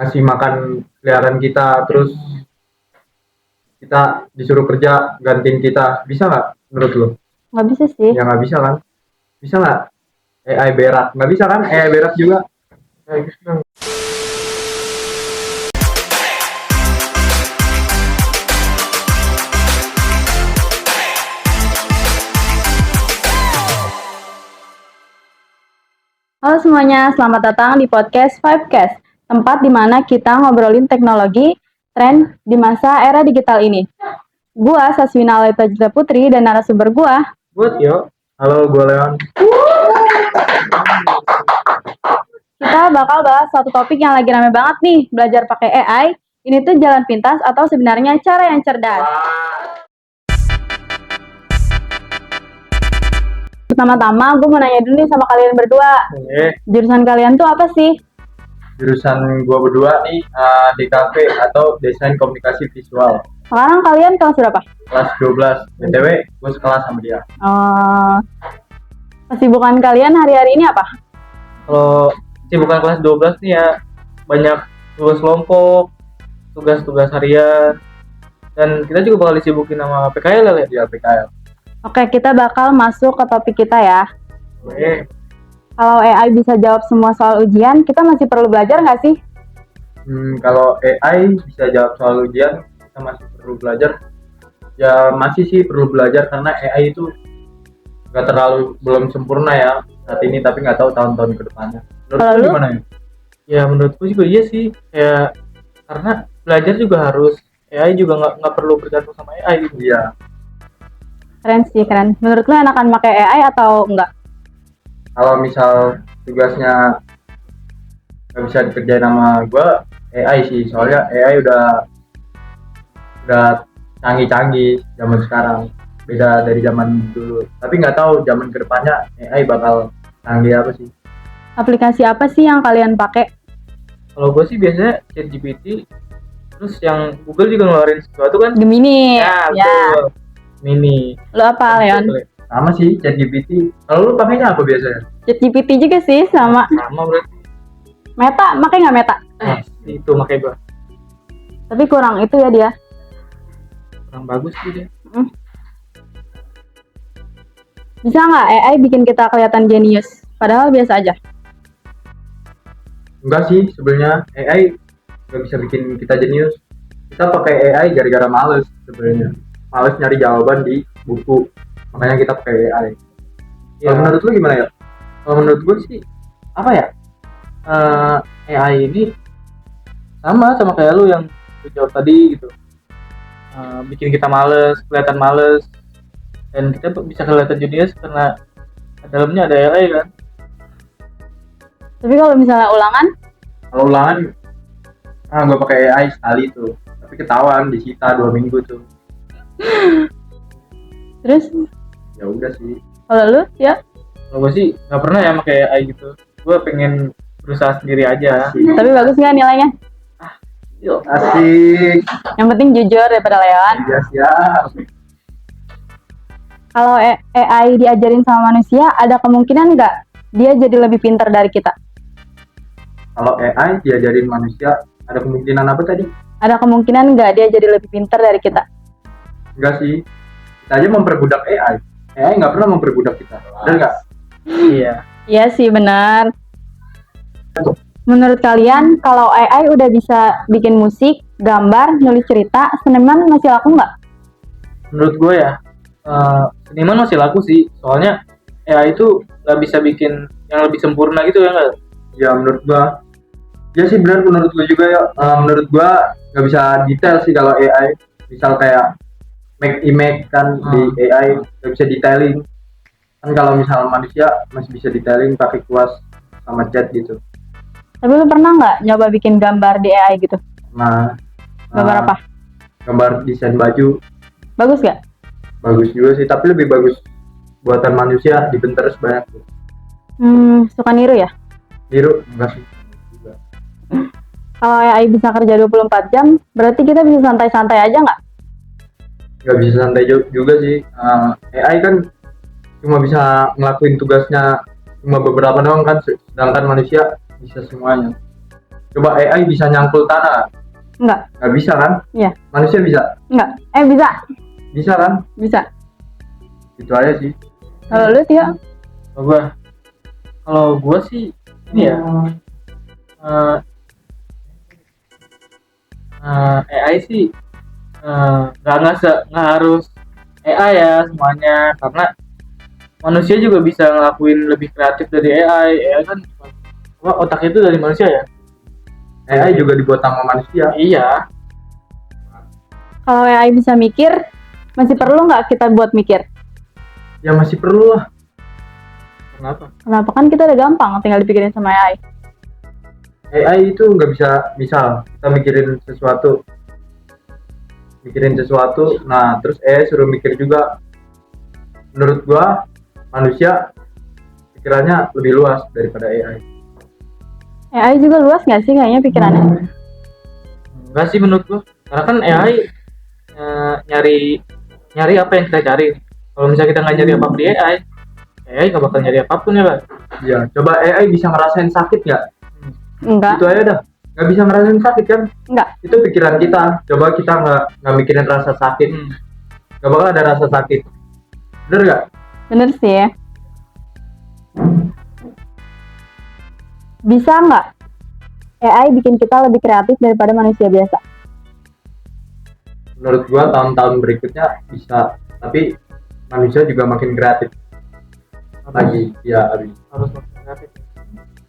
ngasih makan peliharaan kita, terus kita disuruh kerja gantiin kita, bisa nggak menurut lo? Nggak bisa sih. Ya nggak bisa kan? Bisa nggak AI berak? Nggak bisa kan? AI berak juga. Ya, gitu. Halo semuanya, selamat datang di podcast Vibecast, tempat di mana kita ngobrolin teknologi, tren di masa era digital ini. Gua Saswina Aleta Jita Putri dan narasumber gua. Buat yo. Halo, gue Leon. Kita bakal bahas satu topik yang lagi rame banget nih, belajar pakai AI. Ini tuh jalan pintas atau sebenarnya cara yang cerdas? Pertama-tama, gue mau nanya dulu nih sama kalian berdua. Jurusan kalian tuh apa sih? Jurusan gue berdua nih DKV atau Desain Komunikasi Visual. Sekarang kalian kelas berapa? Kelas 12. BTW, gue sekelas sama dia. Kesibukan kalian hari-hari ini apa? Kalau kesibukan kelas 12 nih ya banyak tugas kelompok, tugas-tugas harian, dan kita juga bakal disibukin sama PKL ya. Dia PKL. Oke, kita bakal masuk ke topik kita ya. Oke. Kalau AI bisa jawab semua soal ujian, kita masih perlu belajar nggak sih? Kalau AI bisa jawab soal ujian, kita masih perlu belajar. Ya masih sih perlu belajar karena AI itu nggak terlalu belum sempurna ya saat ini, tapi nggak tahu tahun-tahun ke depannya. Menurut Kalau lu lu? gimana ya? Ya menurutku juga iya sih, ya karena belajar juga harus AI juga nggak perlu bergantung sama AI gitu. Iya. Keren sih, keren. Menurut lu enakan pakai AI atau enggak? Kalau misal tugasnya nggak bisa dikerjain sama gue, AI sih, soalnya AI udah canggih-canggih zaman sekarang, beda dari zaman dulu. Tapi nggak tahu zaman kedepannya AI bakal canggih apa sih. Aplikasi apa sih yang kalian pakai? Kalau gue sih biasanya ChatGPT, terus yang Google juga ngeluarin sesuatu kan. Gemini. Ya, Ya. betul. Mini. Lu apa, Leon? Sama sih ChatGPT. Kalau lu pakainya apa biasanya? ChatGPT juga sih, sama. Sama berarti. Meta, pakai nggak Meta? Itu makanya gue Tapi kurang itu ya dia. kurang bagus sih dia. Bisa nggak AI bikin kita kelihatan jenius? Padahal biasa aja. Enggak sih, sebenarnya AI nggak bisa bikin kita jenius. Kita pakai AI gara-gara males sebenarnya. Males nyari jawaban di buku, makanya kita pakai AI. Ya. Kalau menurut lu gimana ya? Kalau menurut gue sih apa ya? AI ini sama kayak lu yang lu jawab tadi gitu. Bikin kita males, kelihatan males, dan kita bisa kelihatan jenius karena dalamnya ada AI kan. Tapi kalau misalnya ulangan, kalau ulangan, gue pakai AI sekali tuh, tapi ketahuan disita 2 minggu tuh. terus Ya udah sih. kalau lu ya? Kalau gue sih nggak pernah ya pakai AI gitu. Gue pengen berusaha sendiri aja. Tapi bagus nggak nilainya? Yuk. Asik. Yang penting jujur daripada Leon. Ya siap. Kalau AI diajarin sama manusia, ada kemungkinan nggak dia jadi lebih pintar dari kita? Kalau AI diajarin manusia, ada kemungkinan apa tadi? Ada kemungkinan nggak dia jadi lebih pintar dari kita? Enggak sih. Kita aja memperbudak AI. AI nggak pernah memperbudak kita. Benar nggak? Iya. Iya sih, benar. Menurut kalian, kalau AI udah bisa bikin musik, gambar, nulis cerita, seniman masih laku nggak? Menurut gue ya, seniman masih laku sih. Soalnya AI itu nggak bisa bikin yang lebih sempurna gitu ya nggak? Ya menurut gua. Ya sih benar, menurut lu juga ya. Menurut gua nggak bisa detail sih kalau AI. Misal kayak make image kan di AI nggak bisa detailing. Kan kalau misal manusia masih bisa detailing pakai kuas sama chat gitu. Tapi lu pernah nggak nyoba bikin gambar di AI gitu? Nah, Gambar apa? Gambar desain baju. Bagus nggak? Bagus juga sih, tapi lebih bagus buatan manusia di Pinterest banyak tuh. Suka niru ya? Niru enggak sih? Kalau AI bisa kerja 24 jam, berarti kita bisa santai-santai aja nggak? Nggak bisa santai juga sih. AI kan cuma bisa ngelakuin tugasnya cuma beberapa doang kan, sedangkan manusia bisa semuanya. Coba AI bisa nyangkul tanah? Enggak. Nggak bisa kan? Iya. Manusia bisa? Enggak. Bisa. Bisa kan? Bisa. Itu aja sih. Kalau lu Tio? Kalau gua sih ini ya, AI sih nggak harus AI ya semuanya, karena manusia juga bisa ngelakuin lebih kreatif dari AI. AI kan otaknya itu dari manusia ya. AI juga dibuat sama manusia. Iya. Kalau AI bisa mikir, masih perlu nggak kita buat mikir? Ya masih perlu lah. Kenapa? Kenapa? Kan kita udah gampang tinggal dipikirin sama AI. AI itu nggak bisa, misal kita mikirin sesuatu, nah terus AI suruh mikir juga. Menurut gua manusia pikirannya lebih luas daripada AI. AI juga luas nggak sih kayaknya pikirannya? Enggak sih menurut gua, karena kan AI nyari apa yang kita cari. Kalau misalnya kita nggak nyari apa-apa di AI nggak bakal nyari apapun ya, Pak. Ya, coba AI bisa ngerasain sakit nggak? Enggak. Itu aja dah. Nggak bisa ngerasain sakit kan? Enggak. Itu pikiran kita. Coba kita nggak mikirin rasa sakit, nggak bakal ada rasa sakit. Bener nggak? Bener sih ya. Bisa nggak AI bikin kita lebih kreatif daripada manusia biasa? Menurut gua tahun-tahun berikutnya bisa, tapi manusia juga makin kreatif lagi. Ya, Harus makin kreatif.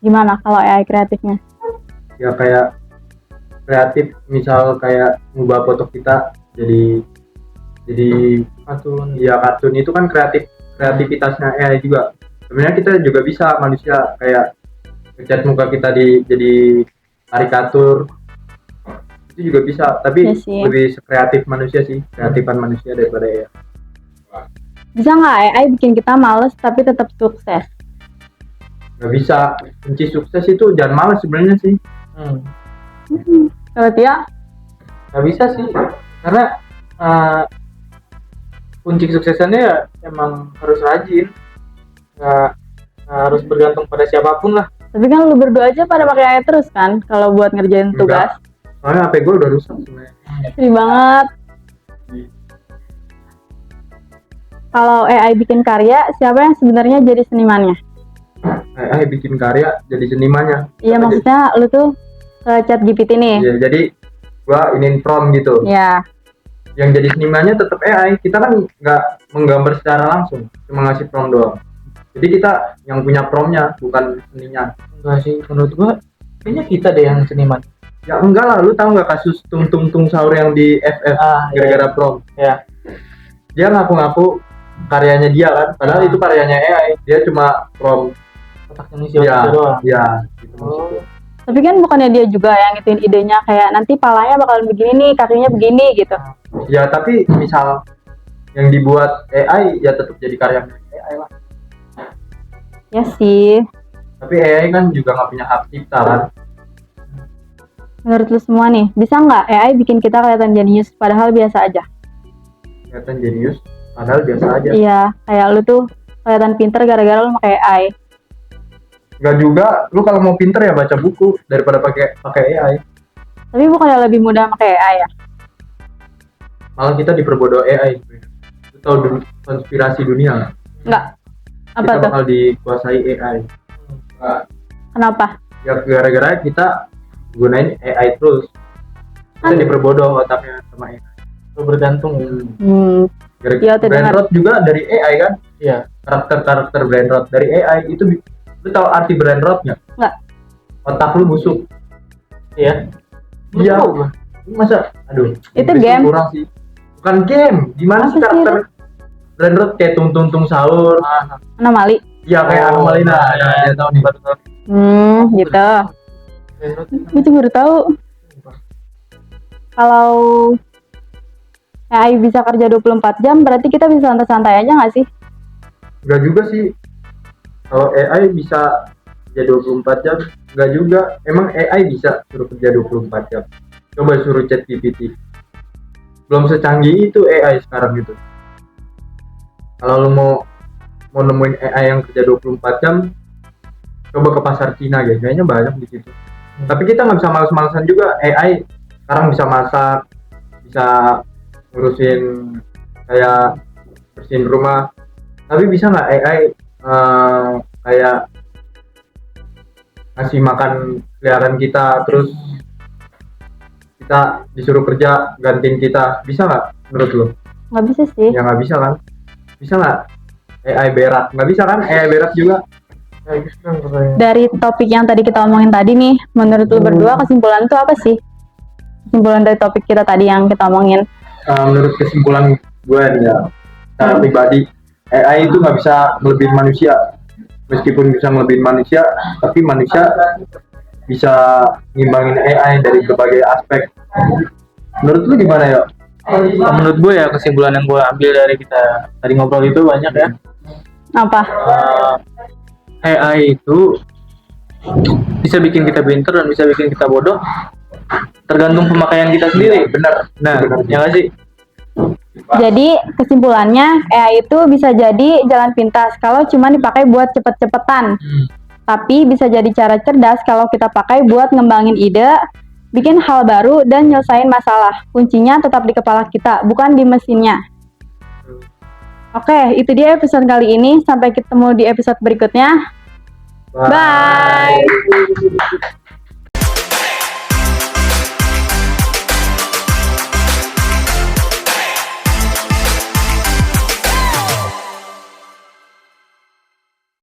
Gimana kalau AI kreatifnya? ya kayak kreatif, misal kayak ngubah foto kita jadi Kartun. ya kartun. Itu kan kreativitasnya AI juga. Sebenarnya kita juga bisa, manusia, kayak ngecat muka kita jadi karikatur, itu juga bisa, tapi Iya sih. lebih kreatif manusia sih, kreatifan manusia daripada AI. Bisa nggak AI bikin kita males tapi tetap sukses? Nggak bisa. Kunci sukses itu jangan malas sebenarnya sih. Kalau Tia? Nggak bisa sih, karena kunci kesuksesannya ya emang harus rajin, nggak harus bergantung pada siapapun lah. Tapi kan lu berdua aja pada pakai AI terus kan kalau buat ngerjain tugas. Enggak. Soalnya HP gue udah rusak sebenarnya. Sedih banget. Kalau AI bikin karya, siapa yang sebenarnya jadi senimannya? AI bikin karya jadi senimannya. Iya, maksudnya lu tuh ke chat GPT nih. Iya, jadi gua inin prompt gitu. Iya. Yang jadi senimannya tetap AI. Kita kan nggak menggambar secara langsung, cuma ngasih prompt doang. Jadi kita yang punya promptnya, bukan seninya. Enggak sih, menurut gua kayaknya kita deh yang seniman. Ya enggak lah, lu tahu nggak kasus Tung Tung Tung Sahur yang di FF gara-gara prompt? Ya. Dia ngaku-ngaku karyanya dia kan, padahal itu karyanya AI. Dia cuma prompt. Otaknya manusia doang. Ya, gitu maksudnya. Tapi kan bukannya dia juga yang ngituin idenya kayak nanti palanya bakalan begini nih, kakinya begini gitu. Ya, tapi misal yang dibuat AI ya tetap jadi karya AI lah. Ya sih. Tapi AI kan juga nggak punya hak cipta kan. Menurut lu semua nih, bisa nggak AI bikin kita kelihatan jenius padahal biasa aja? Kelihatan jenius padahal biasa aja. Iya, kayak lu tuh kelihatan pinter gara-gara lu pakai AI. Nggak juga, lu kalau mau pinter ya baca buku daripada pakai AI. Tapi bukannya lebih mudah pakai AI ya? Malah kita diperbodoh AI. Lu tahu konspirasi dunia nggak? Nggak. Apa Kita tuh? bakal dikuasai AI. Kenapa? Ya gara-gara kita gunain AI terus. Kita diperbodoh otaknya sama AI. Lu bergantung. Iya, Brain terdengar. rot juga dari AI kan? Iya. Karakter brain rot dari AI itu. Lu tahu arti brain rot nggak? Nggak. Otak lu busuk. Iya. Iya. Masa? Aduh. Itu Inggris game. lu kurang sih. Bukan game. Gimana Apa sih sih karakter brain rot kayak Tung Tung Tung Sahur? Anomali. Iya kayak anomali. Nah, dia tahu nih. Gitu. Gue juga baru tahu. Kalau AI bisa kerja 24 jam, berarti kita bisa santai-santai aja nggak sih? Enggak juga sih. Kalau AI bisa kerja 24 jam, enggak juga. Emang AI bisa suruh kerja 24 jam. Coba suruh chat GPT. Belum secanggih itu AI sekarang gitu. Kalau lu mau nemuin AI yang kerja 24 jam, coba ke pasar Cina guys. Kayaknya banyak di situ. Tapi kita nggak bisa males-malesan juga. AI sekarang bisa masak, bisa ngurusin kayak bersihin rumah. Tapi bisa nggak AI kayak ngasih makan peliharaan kita, terus kita disuruh kerja gantiin kita, bisa nggak menurut lo? Nggak bisa sih. Ya nggak bisa kan? Bisa nggak AI berak? Nggak bisa kan? AI berak juga. Ya, gitu kan katanya. Dari topik yang tadi kita omongin tadi nih, menurut lu berdua kesimpulan tuh apa sih? Kesimpulan dari topik kita tadi yang kita omongin. Menurut kesimpulan gue nih ya, secara pribadi, AI itu nggak bisa melebihin manusia. Meskipun bisa melebihin manusia, tapi manusia bisa ngimbangin AI dari berbagai aspek. Menurut lu gimana ya? Menurut gue ya, kesimpulan yang gue ambil dari kita tadi ngobrol itu banyak ya. Apa? AI itu bisa bikin kita pinter dan bisa bikin kita bodoh, tergantung pemakaian kita sendiri. Benar. Nah, Benar. ya nggak sih? Jadi kesimpulannya AI itu bisa jadi jalan pintas kalau cuma dipakai buat cepet-cepetan. Tapi bisa jadi cara cerdas kalau kita pakai buat ngembangin ide, bikin hal baru, dan nyelesain masalah. Kuncinya tetap di kepala kita, bukan di mesinnya. Oke, itu dia episode kali ini. Sampai ketemu di episode berikutnya. Bye!